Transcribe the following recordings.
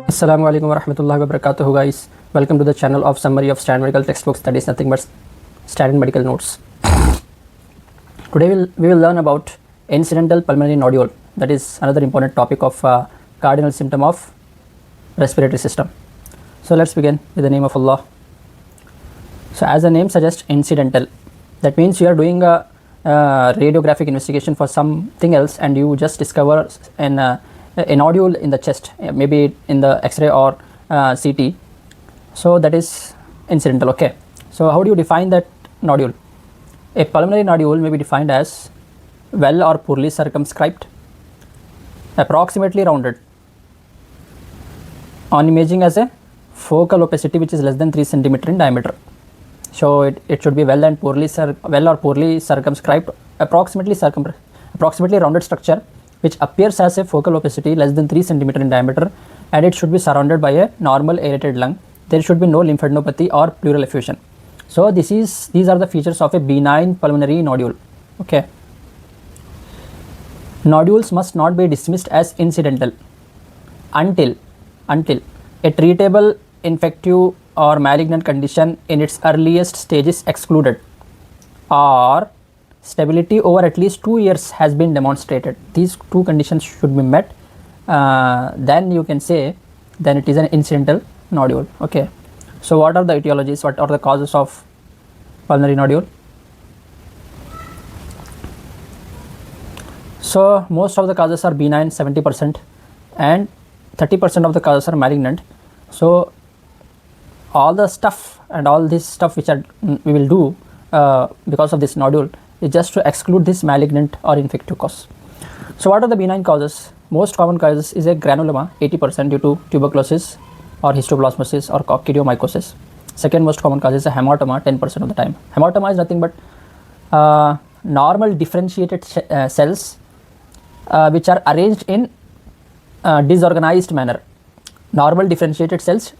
Assalamu alaikum wa rahmatullahi wa barakatuh, guys. Welcome to the channel of Summary of Standard Medical Textbooks, that is nothing but Standard Medical Notes. Today we will learn about incidental pulmonary nodule, that is another important topic of cardinal symptom of respiratory system. So let's begin with the name of Allah. So as the name suggests, incidental, that means you are doing a radiographic investigation for something else and you just discover a nodule in the chest, maybe in the X-ray or CT. So that is incidental. Okay, so how do you define that nodule? A pulmonary nodule may be defined as well or poorly circumscribed, approximately rounded, on imaging as a focal opacity which is less than 3 cm in diameter. So it should be well or poorly circumscribed, approximately rounded structure which appears as a focal opacity less than 3 cm in diameter, and it should be surrounded by a normal aerated lung. There should be no lymphadenopathy or pleural effusion. So these are the features of a benign pulmonary nodule. Okay. Nodules must not be dismissed as incidental until a treatable infective or malignant condition in its earliest stage is excluded, or stability over at least 2 years has been demonstrated. These two conditions should be met. Then you can say then it is an incidental nodule. Okay. So what are the etiologies? What are the causes of pulmonary nodule? So most of the causes are benign, 70%, and 30% of the causes are malignant. So all the stuff and all this stuff which we will do because of this nodule is just to exclude this malignant or infective cause. So what are the benign causes? Most common causes is a granuloma, 80% due to tuberculosis or histoplasmosis or coccidiomycosis. Second most common cause is a hematoma, 10% of the time. Hematoma is nothing but normal differentiated cells which are arranged in disorganized manner. Normal differentiated cells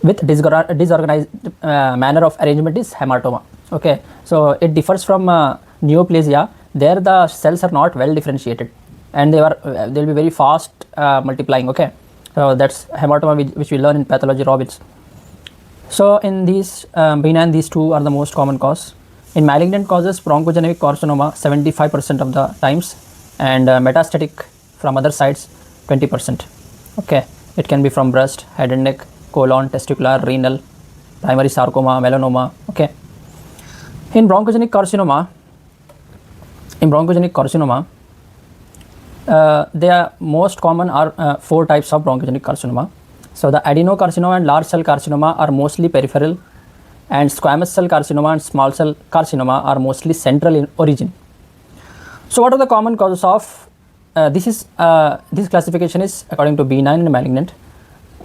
with disorganized manner of arrangement is hematoma. Okay, so it differs from neoplasia. There the cells are not well differentiated and they'll be very fast multiplying. Okay, so that's hematoma which we learn in pathology Robbins. So in these benign, these two are the most common cause. In malignant causes, bronchogenic carcinoma 75% of the times, and metastatic from other sides 20%. Okay, it can be from breast, head and neck, colon, testicular, renal, primary sarcoma, melanoma. Okay. In bronchogenic carcinoma, they are most common are 4 types of bronchogenic carcinoma. So the adenocarcinoma and large cell carcinoma are mostly peripheral, and squamous cell carcinoma and small cell carcinoma are mostly central in origin. So what are the common causes of this classification is according to benign and malignant.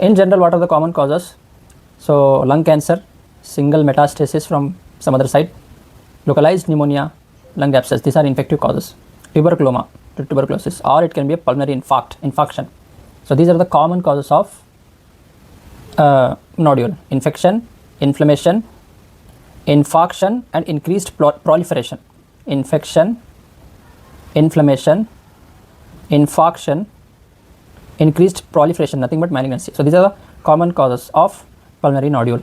In general, what are the common causes? So lung cancer, single metastasis from some other site, localized pneumonia, lung abscess, these are infective causes. Tuberculosis, or it can be a pulmonary infarction. So these are the common causes of nodule: infection, inflammation, infarction, and increased proliferation. Infection, inflammation, infarction, increased proliferation, nothing but malignancy. So these are the common causes of pulmonary nodule.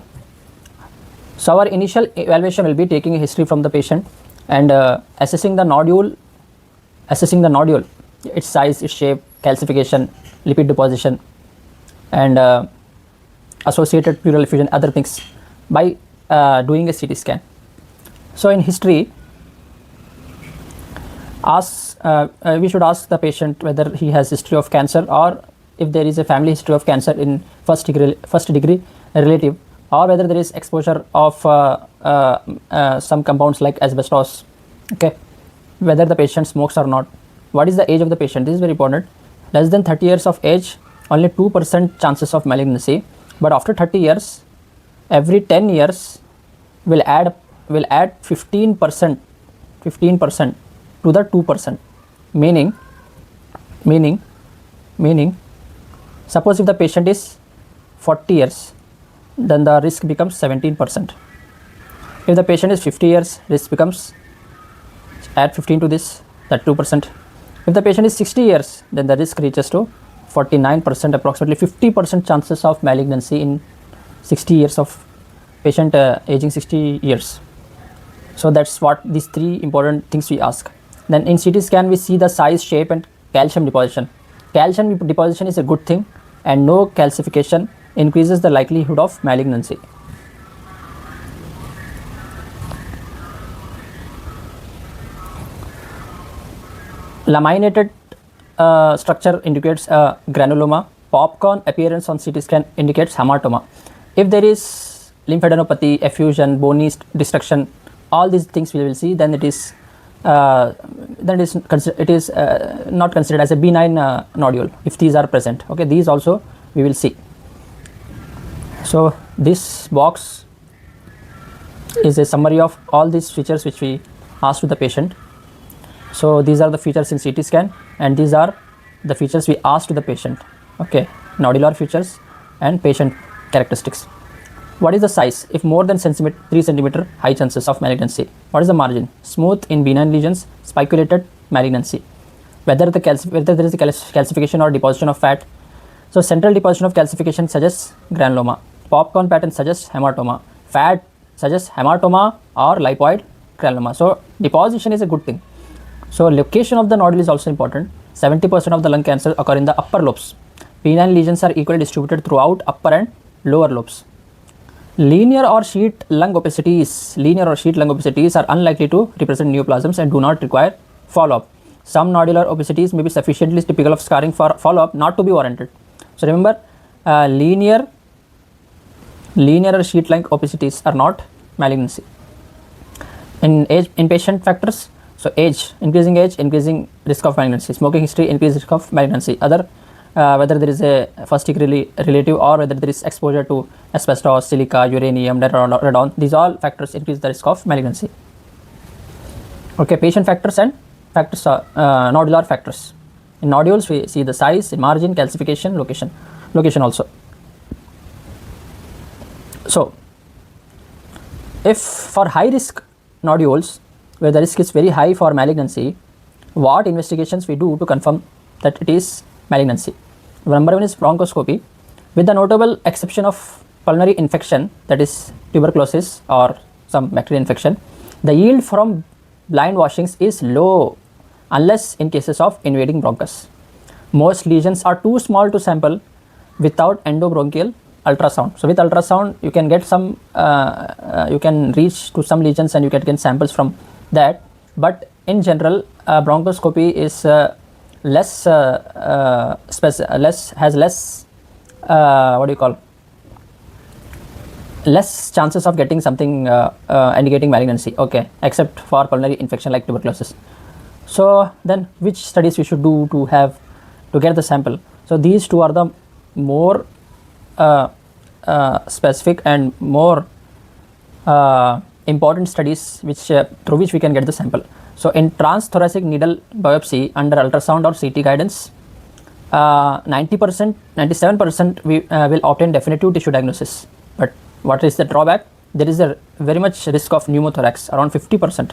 So our initial evaluation will be taking a history from the patient and assessing the nodule, its size, its shape, calcification, lipid deposition, and associated pleural effusion, other things, by doing a CT scan. So in history, we should ask the patient whether he has history of cancer, or if there is a family history of cancer in first degree relative, or whether there is exposure of some compounds like asbestos. Okay, whether the patient smokes or not. What is the age of the patient? This is very important. Less than 30 years of age, only 2% chances of malignancy, but after 30 years, every 10 years will add 15% to the 2%. Meaning, suppose if the patient is 40 years, then the risk becomes 17%. If the patient is 50 years, risk becomes, add 15 to this, that 2%. If the patient is 60 years, then the risk reaches to 49%, approximately 50% chances of malignancy in 60 years of patient aging 60 years. So that's what these three important things we ask. Then in CT scan we see the size, shape and calcium deposition. Calcium deposition is a good thing, and no calcification increases the likelihood of malignancy. Laminated structure indicates granuloma. Popcorn appearance on CT scan indicates hematoma. If there is lymphadenopathy, effusion, bony destruction, all these things we will see, then it is not considered as a benign nodule if these are present. Okay, these also we will see. So this box is a summary of all these features which we asked to the patient. So these are the features in CT scan, and these are the features we asked to the patient. Okay, nodular features and patient characteristics. What is the size? If more than 3 cm, high chances of malignancy. What is the margin? Smooth in benign lesions, spiculated malignancy. Whether there is a calcification or deposition of fat. So central deposition of calcification suggests granuloma. Popcorn pattern suggests hematoma. Fat suggests hematoma or lipoid granuloma. So deposition is a good thing. So location of the nodule is also important. 70% of the lung cancer occur in the upper lobes. Benign lesions are equally distributed throughout upper and lower lobes. Linear or sheet lung opacities are unlikely to represent neoplasms and do not require follow-up. Some nodular opacities may be sufficiently typical of scarring for follow-up not to be warranted. So remember, linear or sheet lung opacities are not malignancy. In patient factors, so increasing age, increasing risk of malignancy. Smoking history, increased risk of malignancy. Other, whether there is a first degree relative or whether there is exposure to asbestos, silica, uranium, radon, these all factors increase the risk of malignancy. Okay, patient factors and factors are nodular factors. In nodules, we see the size, margin, calcification, location also. So, if for high risk nodules, where the risk is very high for malignancy, what investigations we do to confirm that it is malignancy? Number one is bronchoscopy. With the notable exception of pulmonary infection, that is tuberculosis or some bacterial infection, the yield from blind washings is low unless in cases of invading bronchus. Most lesions are too small to sample without endobronchial ultrasound. So with ultrasound you can get some, you can reach to some lesions and you can get samples from that, but in general bronchoscopy is less less chances of getting something indicating malignancy, okay, except for pulmonary infection like tuberculosis. So then which studies we should do to get the sample? So these two are the more specific and more important studies which through which we can get the sample. So in transthoracic needle biopsy under ultrasound or CT guidance, 90%, 97% we will obtain definitive tissue diagnosis. But what is the drawback? There is a very much risk of pneumothorax, around 50%,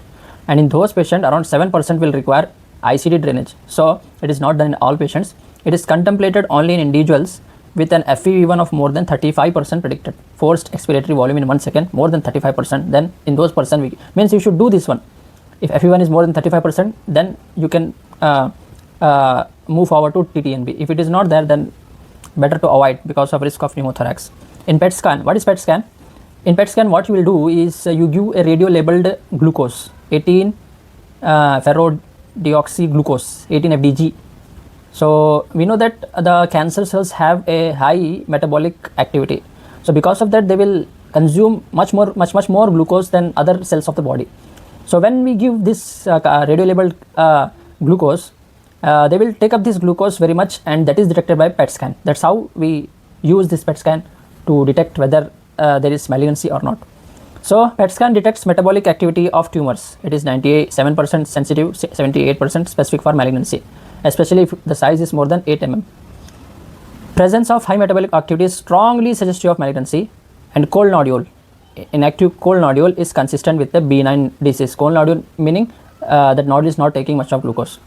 and in those patients around 7% will require ICD drainage. So it is not done in all patients. It is contemplated only in individuals with an FEV1 of more than 35% predicted, forced expiratory volume in 1 second more than 35%, then in those person means you should do this one. If FEV1 is more than 35%, then you can move forward to TTNB. If it is not there, then better to avoid because of risk of pneumothorax. In PET scan, what is PET scan? In PET scan, what you will do is you give a radio labeled glucose, 18 ferrodeoxyglucose, 18 FDG. So we know that the cancer cells have a high metabolic activity. So because of that, they will consume much more glucose than other cells of the body. So when we give this radio labeled glucose, they will take up this glucose very much, and that is detected by PET scan. That's how we use this PET scan to detect whether there is malignancy or not. So PET scan detects metabolic activity of tumors. It is 97% sensitive, 78% specific for malignancy, especially if the size is more than 8 mm. Presence of high metabolic activity is strongly suggestive of malignancy. And cold nodule, inactive cold nodule is consistent with the benign disease. Cold nodule meaning that nodule is not taking much of glucose.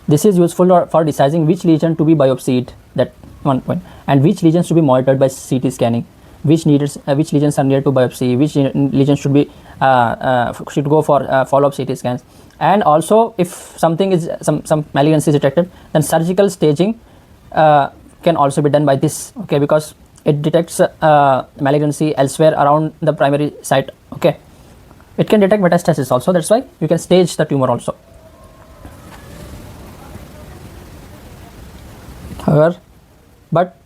This is useful for deciding which lesion to be biopsied that one point. And which lesions should be monitored by CT scanning, which lesions are near to biopsy, which lesions should be should go for follow-up CT scans. And also if something is some malignancy is detected, then surgical staging can also be done by this, okay, because it detects malignancy elsewhere around the primary site, okay. It can detect metastasis also, that's why you can stage the tumor also. However, but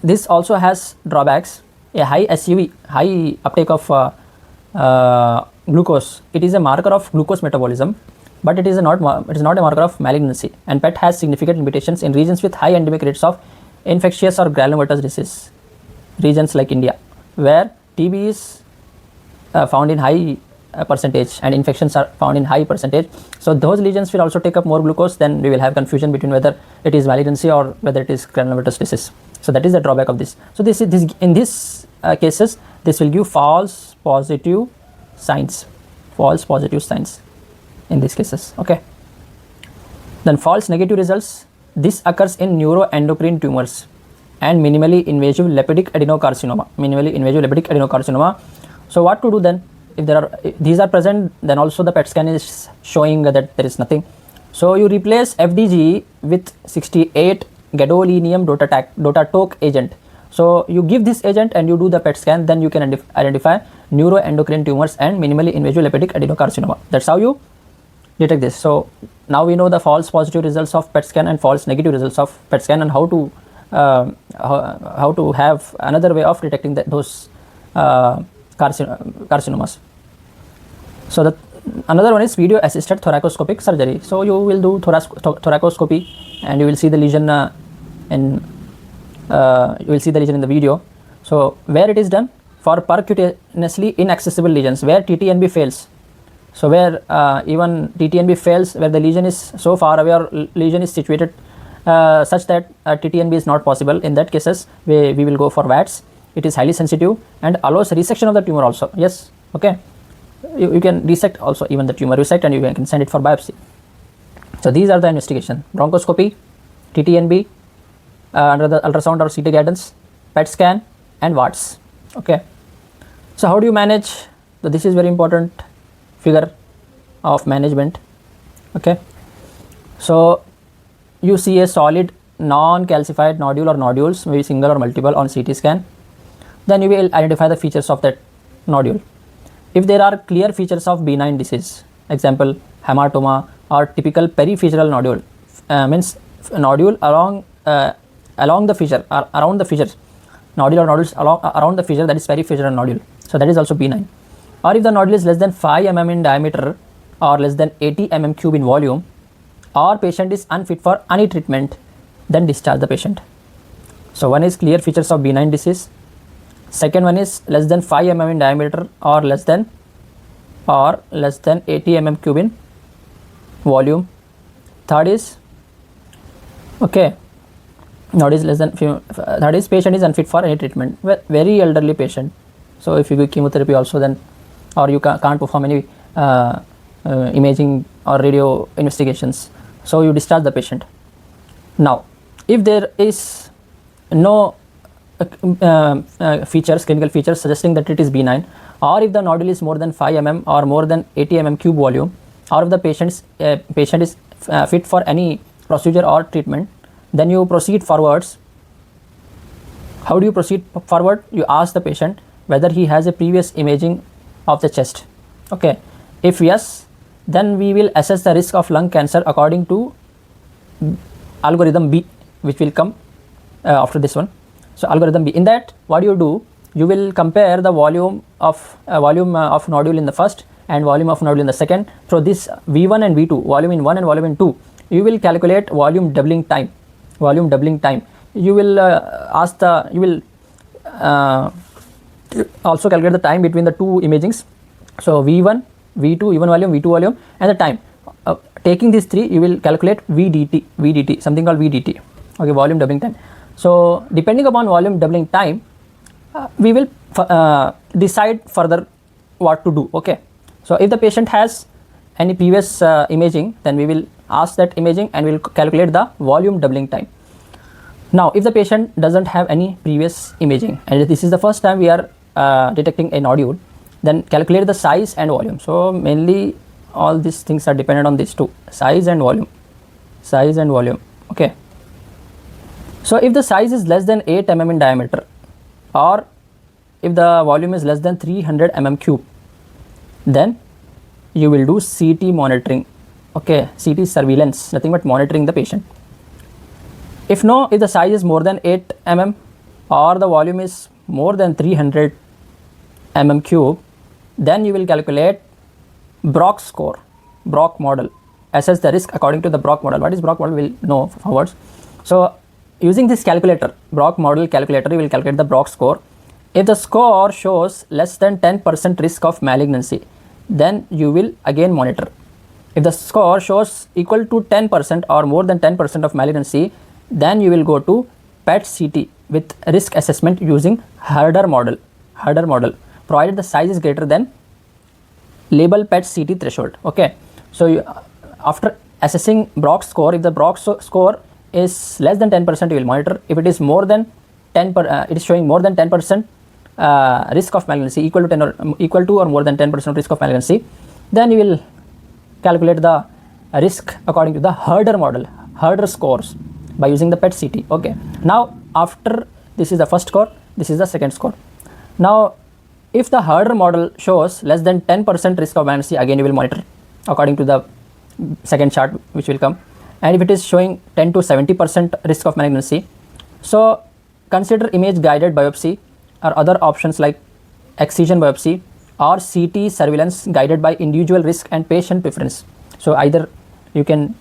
this also has drawbacks. A high SUV, high uptake of glucose, it is a marker of glucose metabolism, but it is not a marker of malignancy. And PET has significant limitations in regions with high endemic rates of infectious or granulomatous disease, regions like India, where TB is found in high percentage and infections are found in high percentage. So those lesions will also take up more glucose, then we will have confusion between whether it is malignancy or whether it is granulomatous disease. So that is the drawback of this. So this in this cases, this will give false positive signs in these cases, okay. Then false negative results, this occurs in neuroendocrine tumors and minimally invasive lipidic adenocarcinoma. So what to do then? If these are present, then also the PET scan is showing that there is nothing. So you replace FDG with 68 gadolinium DOTATOC agent. So you give this agent and you do the PET scan, then you can identify neuroendocrine tumors and minimally invasive lipidic adenocarcinoma. That's how you detect this. So now we know the false positive results of PET scan and false negative results of PET scan, and how to have another way of detecting those carcinomas. So the another one is video assisted thoracoscopic surgery. So you will do thoracoscopy and you will see the lesion in the video. So where it is done? For percutaneously inaccessible lesions where TTNB fails. So where even TTNB fails, where the lesion is so far away or lesion is situated such that TTNB is not possible, in that cases we will go for VATS. It is highly sensitive and allows resection of the tumor also. Yes, okay. You can resect also even the tumor, resect, and you can send it for biopsy. So these are the investigation: bronchoscopy, TTNB, under the ultrasound or CT guidance, PET scan, and VATS. Okay. So how do you manage? So this is very important figure of management. Okay. So you see a solid non-calcified nodule or nodules, maybe single or multiple, on CT scan. Then you will identify the features of that nodule. If there are clear features of benign disease, example hematoma or typical periphyseal nodule, means nodule along the fissure or around the fissure, nodule or nodules around the fissure, that is periphyseal nodule. So that is also benign. Or if the nodule is less than 5 mm in diameter or less than 80 mm cube in volume, or patient is unfit for any treatment, then discharge the patient. So one is clear features of benign disease. Second one is less than 5 mm in diameter or less than 80 mm cube in volume. Third is third is patient is unfit for any treatment, very elderly patient. So if you give chemotherapy also, then or you can't perform any imaging or radio investigations, so you discharge the patient. Now if there is no clinical features suggesting that it is benign, or if the nodule is more than 5 mm or more than 80 mm cube volume, or if the patient is fit for any procedure or treatment, then you proceed forwards. How do you proceed forward? You ask the patient whether he has a previous imaging of the chest. Okay, if yes, then we will assess the risk of lung cancer according to algorithm B, which will come after this one. So algorithm B, in that what do? You will compare the volume of nodule in the first and volume of nodule in the second. So this V1 and V2, volume in 1 and volume in 2, you will calculate volume doubling time. You will also calculate the time between the two imagings. So V1, V2, even volume, V2 volume, and the time. Taking these three, you will calculate VDT, something called VDT. Okay, volume doubling time. So depending upon volume doubling time, we will decide further what to do. Okay. So if the patient has any previous imaging, then we will ask that imaging and we will calculate the volume doubling time. Now if the patient doesn't have any previous imaging and this is the first time we are detecting a nodule, then calculate the size and volume. So mainly all these things are dependent on these two, size and volume, size and volume. Okay, so if the size is less than 8 mm in diameter or if the volume is less than 300 mm cube, then you will do CT monitoring. Okay, CT surveillance, nothing but monitoring the patient. If the size is more than 8 mm or the volume is more than 300 mm cube, then you will calculate Brock score, Brock model, assess the risk according to the Brock model. What is Brock model? We'll know forwards. So using this calculator, Brock model calculator, you will calculate the Brock score. If the score shows less than 10% risk of malignancy, then you will again monitor. If the score shows equal to 10% or more than 10% of malignancy, then you will go to PET CT with risk assessment using Herder model, provided the size is greater than label PET CT threshold. Okay, so after assessing Brock score, if the Brock score is less than 10%, you will monitor. If it is more than 10%, it is showing more than 10% risk of malignancy, equal to or more than 10% risk of malignancy, then you will calculate the risk according to the Herder model, Herder scores by using the PET CT. Okay, now after this is the first score, this is the second score. Now if the Herder model shows less than 10% risk of malignancy, again you will monitor according to the second chart which will come. And if it is showing 10 to 70% risk of malignancy, so consider image guided biopsy or other options like excision biopsy or CT surveillance guided by individual risk and patient preference. So either you can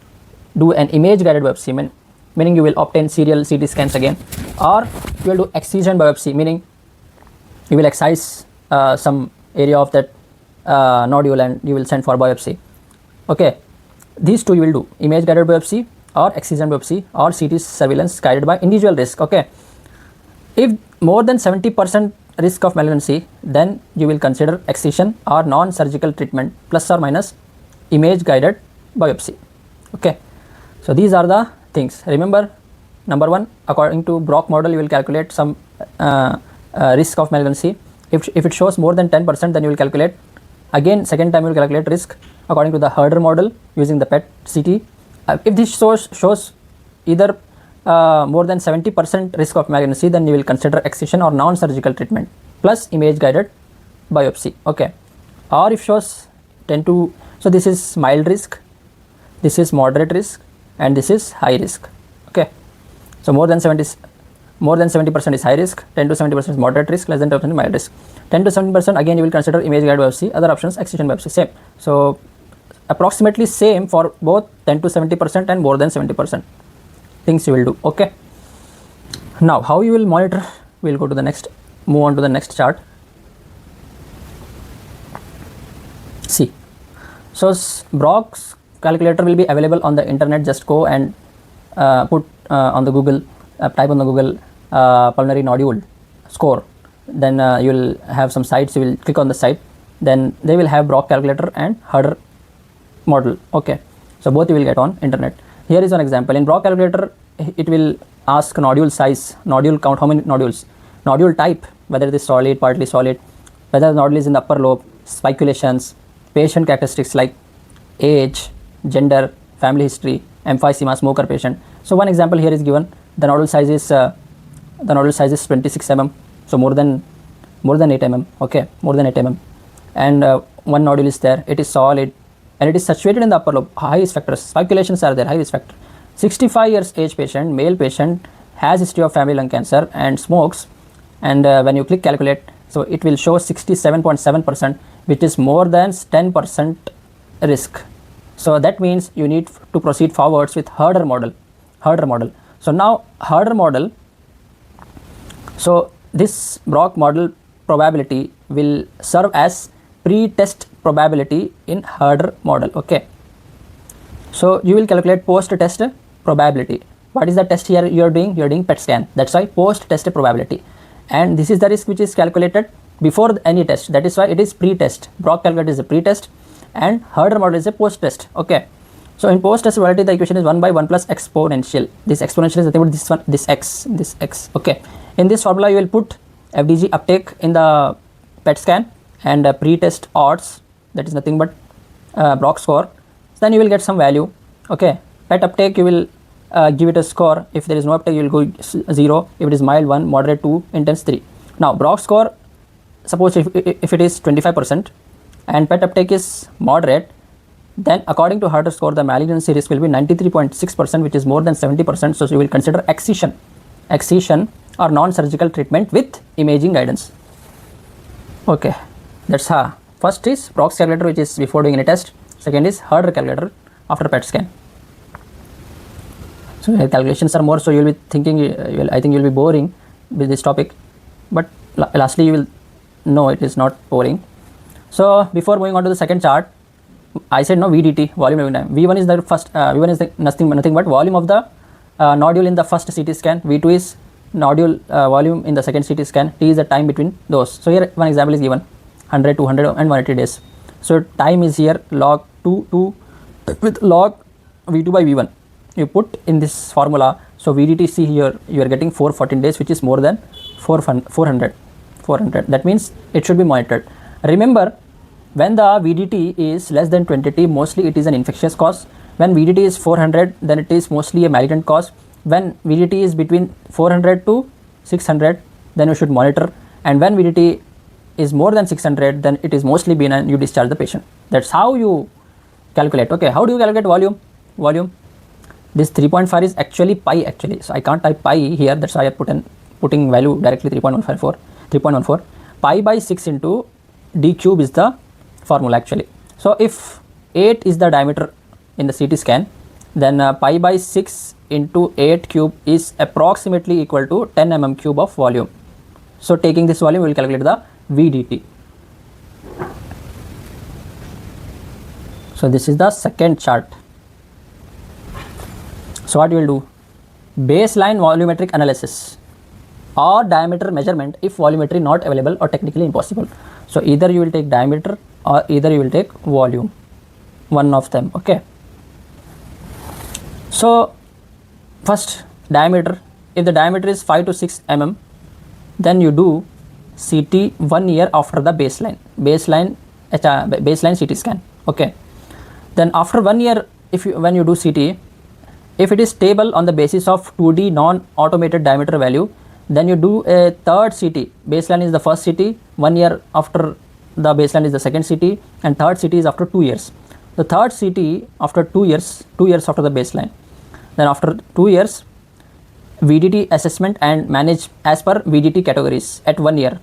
do an image guided biopsy, meaning you will obtain serial CT scans again, or you will do excision biopsy, meaning you will excise some area of that nodule and you will send for biopsy. Okay, these two you will do, image guided biopsy or excision biopsy or CT surveillance guided by individual risk. Okay, if more than 70% risk of malignancy, then you will consider excision or non-surgical treatment plus or minus image guided biopsy. Okay, so these are the things. Remember, number one, according to Brock model, you will calculate some risk of malignancy. If it shows more than 10%, then you will calculate again, second time you will calculate risk according to the Herder model using the PET CT. If this shows either more than 70% risk of malignancy, then you will consider excision or non-surgical treatment plus image guided biopsy. Okay, or if shows 10 to, so this is mild risk, this is moderate risk, and this is high risk. Okay, so more than 70% is high risk, 10 to 70% is moderate risk, less than 10% is mild risk. 10 to 70% again you will consider image guided biopsy, other options excision biopsy, same. So approximately same for both 10 to 70% and more than 70% things you will do. Okay, now how you will monitor, we will go to the next, move on to the next chart. See, so Brock's calculator will be available on the internet. Just go and put on the Google, type on the Google pulmonary nodule score, then you will have some sites, you will click on the site, then they will have Brock calculator and Herder model. Okay, so both you will get on internet. Here is one example. In Brock calculator, it will ask nodule size, nodule count, how many nodules, nodule type, whether it is solid, partly solid, whether the nodule is in the upper lobe, spiculations, patient characteristics like age, gender, family history, emphysema, smoker patient. So one example here is given. The nodule size is 26 mm, so more than 8 mm. Okay, more than 8 mm, and one nodule is there. It is solid and it is situated in the upper lobe. High risk factors, speculations are there, high risk factor. 65 years age patient, male patient, has history of family lung cancer and smokes. And when you click calculate, so it will show 67.7%, which is more than 10% risk. So that means you need to proceed forwards with Herder model. So now Herder model, so this Brock model probability will serve as pre-test probability in Herder model. Okay, so you will calculate post-test probability. What is the test here you are doing? You are doing PET scan. That's why post-test probability, and this is the risk which is calculated before any test. That is why it is pre-test. Brock calculator is a pre-test and Herder model is a post-test. Okay, So in post-test probability, the equation is 1 by 1 plus exponential. This exponential is nothing but this one, this x. Okay. In this formula, you will put FDG uptake in the PET scan and pre-test odds. That is nothing but Brock score. Then you will get some value. Okay. PET uptake, you will give it a score. If there is no uptake, you will go 0. If it is mild, 1, moderate 2, intense 3. Now Brock score, suppose if it is 25% and PET uptake is moderate, then according to Harder score, the malignancy risk will be 93.6%, which is more than 70%. So you will consider excision or non-surgical treatment with imaging guidance. Okay, that's how. First is Brock's calculator, which is before doing any test. Second is Harder calculator after PET scan. So calculations are more, so you will be thinking, I think you will be boring with this topic, but lastly you will know it is not boring. So before moving on to the second chart, I said no VDT, volume every time. V1 is the first, V1 is the nothing but volume of the nodule in the first CT scan. V2 is nodule volume in the second CT scan. T is the time between those. So here one example is given, 100, 200 and 180 days. So time is here log 2 with log V2 by V1. You put in this formula. So VDT, see here, you are getting 414 days, which is more than 400. That means it should be monitored. Remember, when the VDT is less than 20T, mostly it is an infectious cause. When VDT is 400, then it is mostly a malignant cause. When VDT is between 400 to 600, then you should monitor. And when VDT is more than 600, then it is mostly benign, you discharge the patient. That's how you calculate. Okay, how do you calculate volume? This 3.5 is actually pi actually. So I can't type pi here, that's why I putting value directly 3.14. Pi by 6 into d cube is the formula actually. So if 8 is the diameter in the CT scan, then pi by 6 into 8 cube is approximately equal to 10 mm cube of volume. So taking this volume, we will calculate the VDT. So this is the second chart. So what you will do? Baseline volumetric analysis or diameter measurement if volumetry not available or technically impossible. So either you will take diameter or either you will take volume, one of them. Okay. So first diameter, if the diameter is 5 to 6 mm, then you do CT 1 year after the baseline CT scan. Okay. Then after 1 year, when you do CT, if it is stable on the basis of 2D non-automated diameter value, then you do a third CT. Baseline is the first CT, 1 year after the baseline is the second CT, and third CT is after 2 years. The third CT after 2 years after the baseline. Then after 2 years, VDT assessment and manage as per VDT categories at 1 year.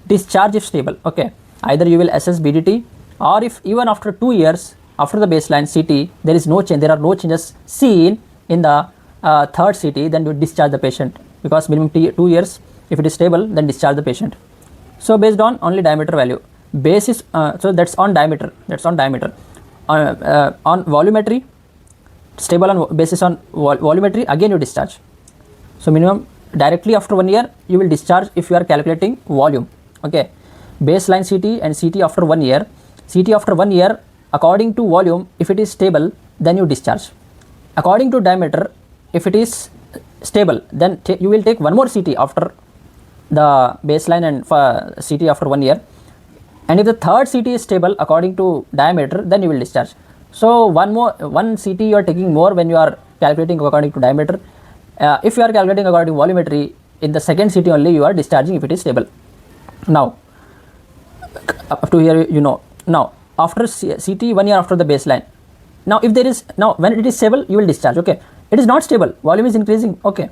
Discharge if stable. Okay, either you will assess VDT, or if even after 2 years after the baseline CT there is no change, there are no changes seen in the third CT, then you discharge the patient, because minimum 2 years, if it is stable, then discharge the patient. So based on only diameter value, basis, so that's on diameter. On volumetry, stable on basis on volumetry, again you discharge. So minimum directly after 1 year you will discharge if you are calculating volume. Okay, baseline CT and CT after 1 year. CT after 1 year according to volume, if it is stable, then you discharge. According to diameter, if it is stable, then you will take one more CT after the baseline and CT after 1 year. And if the third CT is stable according to diameter, then you will discharge. So one CT you are taking more when you are calculating according to diameter. If you are calculating according to volumetry, in the second CT only you are discharging if it is stable. Now up to here you know. Now after CT 1 year after the baseline, now if there is, now when it is stable you will discharge. Okay, it is not stable, volume is increasing. Okay,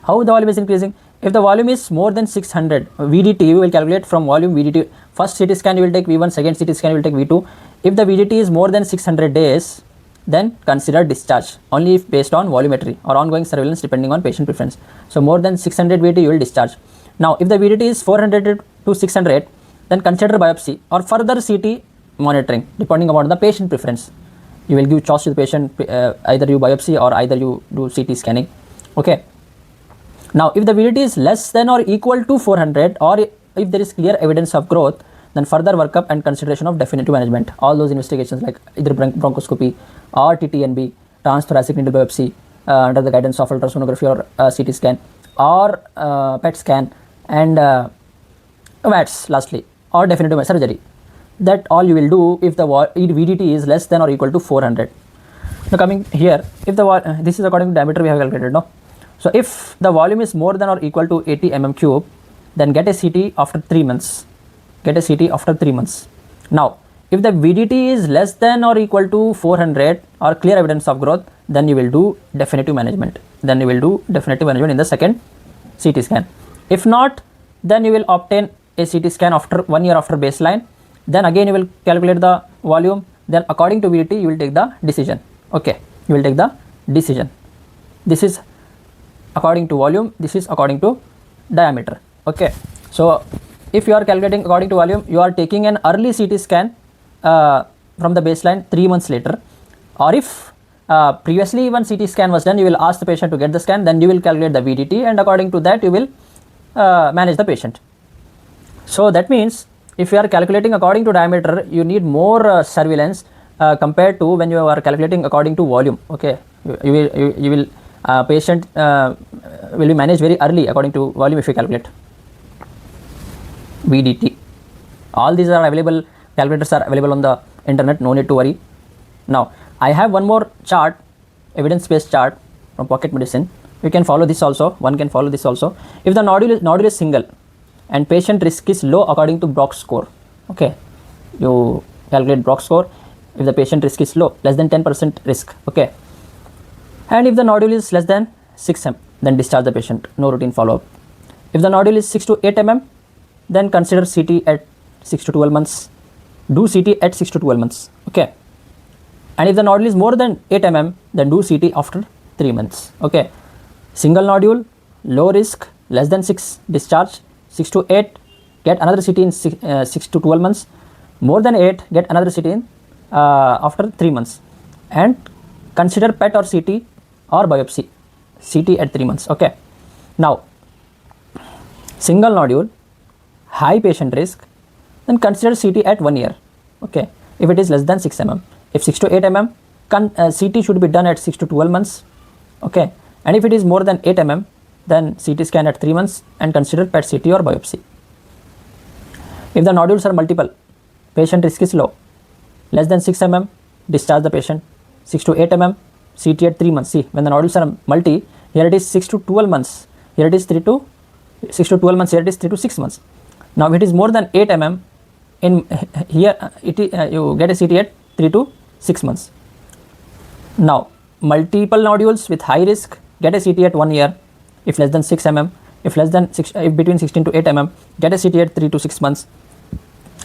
how the volume is increasing? If the volume is more than 600 VDT, you will calculate from volume VDT. First CT scan you will take V1, second CT scan you will take V2. If the VDT is more than 600 days, then consider discharge only if based on volumetry or ongoing surveillance depending on patient preference. So more than 600 VDT you will discharge. Now if the VDT is 400 to 600, then consider biopsy or further CT monitoring depending upon the patient preference. You will give choice to the patient, either you biopsy or either you do CT scanning. Okay. Now if the VDT is less than or equal to 400, or if there is clear evidence of growth, then further workup and consideration of definitive management. All those investigations like either bronchoscopy or TTNB, transthoracic needle biopsy, under the guidance of ultrasonography or CT scan, or PET scan, and VATS lastly, or definitive surgery. That all you will do if the VDT is less than or equal to 400. Now coming here, if the this is according to diameter we have calculated, no? So if the volume is more than or equal to 80 mm cube, then get a CT after 3 months. Get a CT after 3 months. Now, if the VDT is less than or equal to 400 or clear evidence of growth, then you will do definitive management. Then you will do definitive management in the second CT scan. If not, then you will obtain a CT scan after 1 year after baseline. Then again you will calculate the volume. Then according to VDT you will take the decision. Okay, you will take the decision. This is according to volume. This is according to diameter. Okay, so if you are calculating according to volume, you are taking an early CT scan from the baseline 3 months later, or if previously one CT scan was done, you will ask the patient to get the scan, then you will calculate the VDT, and according to that you will manage the patient. So that means if you are calculating according to diameter, you need more surveillance compared to when you are calculating according to volume. Okay, you will patient will be managed very early according to volume if you calculate VDT. All these are available, calculators are available on the internet, no need to worry. Now I have one more chart, evidence-based chart from Pocket Medicine. You can follow this also, one can follow this also. If the nodule is single and patient risk is low according to Brock score, okay, you calculate Brock score. If the patient risk is low, less than 10% risk, okay, and if the nodule is less than 6 mm, then discharge the patient, no routine follow-up. If the nodule is 6 to 8 mm, then consider CT at 6 to 12 months. Do CT at 6 to 12 months, okay. And if the nodule is more than 8 mm, then do CT after 3 months, okay. Single nodule, low risk, less than 6, discharge. 6 to 8, get another CT in 6 to 12 months. More than 8, get another CT in after 3 months. And consider PET or CT or biopsy, CT at 3 months, okay. Now, single nodule, high patient risk, then consider CT at 1 year, okay, if it is less than 6 mm. If 6 to 8 mm, CT should be done at 6 to 12 months, okay, and if it is more than 8 mm, then CT scan at 3 months and consider PET CT or biopsy. If the nodules are multiple, patient risk is low, less than 6 mm, discharge the patient. 6 to 8 mm, CT at 3 months. See, when the nodules are multi, here it is 6 to 12 months, here it is 6 to 12 months, here it is 3 to 6 months. Now, if it is more than 8 mm, in here you get a CT at 3 to 6 months. Now, multiple nodules with high risk, get a CT at 1 year. If less than 6 mm, if between 16 to 8 mm, get a CT at 3 to 6 months.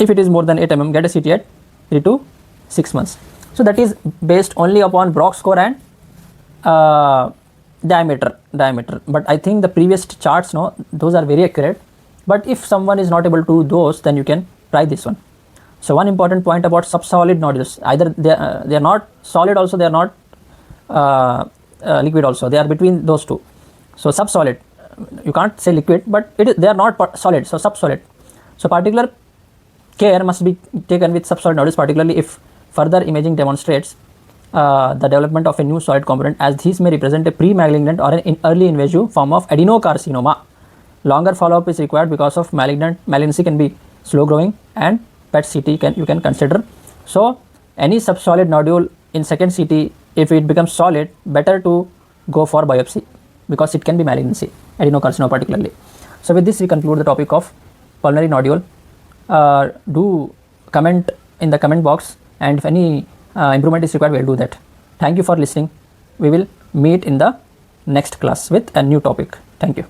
If it is more than 8 mm, get a CT at 3 to 6 months. So that is based only upon Brock score and diameter. But I think the previous charts, no, those are very accurate. But if someone is not able to do those, then you can try this one. So one important point about subsolid nodules, either they are not solid also, they are not liquid also, they are between those two. So subsolid, you can't say liquid, but they are not solid, so subsolid. So particular care must be taken with subsolid nodules, particularly if further imaging demonstrates the development of a new solid component, as these may represent a pre-malignant or an early invasive form of adenocarcinoma. Longer follow-up is required because of malignancy can be slow growing, and PET CT you can consider. So any subsolid nodule in second CT, if it becomes solid, better to go for biopsy because it can be malignancy, adenocarcinoma particularly. So with this we conclude the topic of pulmonary nodule. Do comment in the comment box, and if any improvement is required, we will do that. Thank you for listening. We will meet in the next class with a new topic. Thank you.